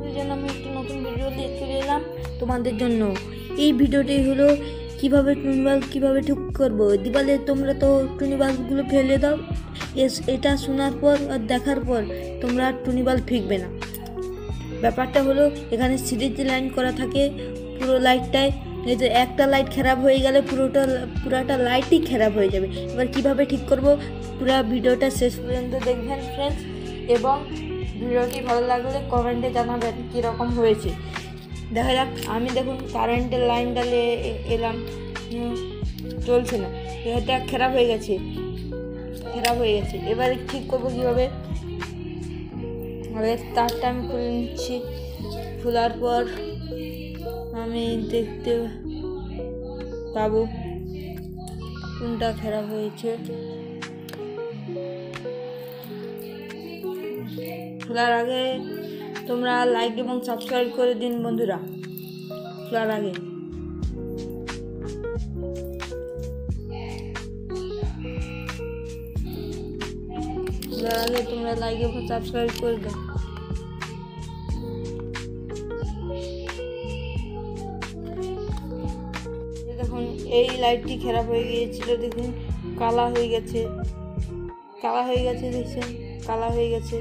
ওই জন্য আমি একটি নতুন ভিডিও দিয়ে চলে এলাম তোমাদের জন্য। এই ভিডিওটি হলো কিভাবে টুনি বাল্ব কীভাবে ঠিক করবো। দিবালে তোমরা তো টুনি বাল্বগুলো ফেলে দাও, এটা শোনার পর আর দেখার পর তোমরা টুনি বাল্ব ফিকবে না। ব্যাপারটা হলো এখানে সিরিজ লাইন করা থাকে পুরো লাইটটায়, এই যে একটা লাইট খারাপ হয়ে গেলে পুরাটা লাইটই খারাপ হয়ে যাবে। এবার কিভাবে ঠিক করব পুরো ভিডিওটা শেষ পর্যন্ত দেখবেন ফ্রেন্ডস, এবং ভিডিওটি ভালো লাগলে কমেন্টে জানাবেন কীরকম হয়েছে। দেখা যাক, আমি দেখুন কারেন্টের লাইনটা এলাম, চলছে না, এটা খারাপ হয়ে গেছে। এবারে ঠিক করবো কীভাবে, তারটা আমি খুলে নিচ্ছি। খোলার পর আমি দেখতে পাবো কোনটা খারাপ হয়েছে। খোলার আগে তোমরা লাইক এবং সাবস্ক্রাইব করে দিন বন্ধুরা। খোলার আগে তোমরা লাইক এবং সাবস্ক্রাইব করে দাও। দেখুন এই লাইটটি খারাপ হয়ে গিয়েছিল, দেখুন কালা হয়ে গেছে দেখছেন, কালা হয়ে গেছে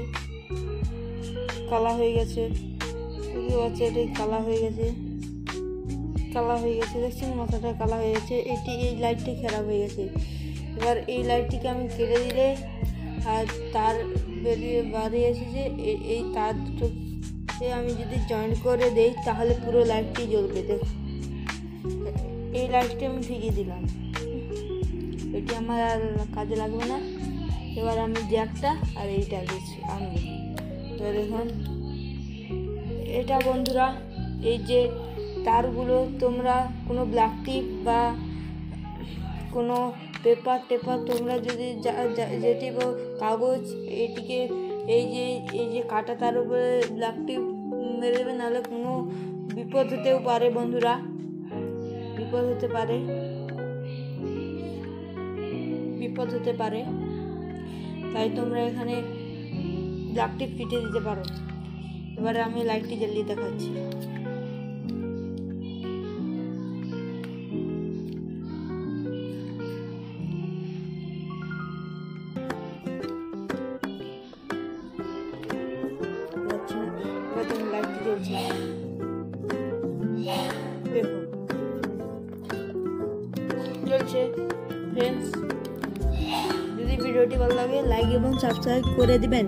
বুঝতে পারছি, এটাই কালা হয়ে গেছে দেখছেন, মাথাটা কালা হয়ে গেছে। এই লাইটটি খারাপ হয়ে গেছে। এবার এই লাইটটিকে আমি কেটে দিলে আর তার বাড়ি এসেছে, এই তার দুটোকে আমি যদি জয়েন্ট করে দেই তাহলে পুরো লাইটটি জ্বলবে। দেখুন এই লাইটটি আমি ফিকিয়ে দিলাম, এটি আমার আর কাজে লাগবে না। এবার আমি জ্যাকটা আর এইটা আনবো। এবার দেখুন এটা বন্ধুরা, এই যে তারগুলো তোমরা কোনো ব্ল্যাক টিপ বা কোনো পেপার তোমরা যদি যেটি কাগজ এটিকে এই যে কাটা তার উপরে ব্ল্যাক টিপ মেরে দেবে, নাহলে কোনো বিপদ হতেও পারে বন্ধুরা, বিপদ হতে পারে। তাই তোমরা এখানে ব্ল্যাক টিপ পিটে দিতে পারো। এবারে আমি লাইটটি জ্বালিয়ে দেখাচ্ছি। লাইটটি জ্বলছে, দেখো চলছে। ফ্রেন্ডস, যদি ভিডিওটি ভালো লাগে লাইক এবং সাবস্ক্রাইব করে দিবেন।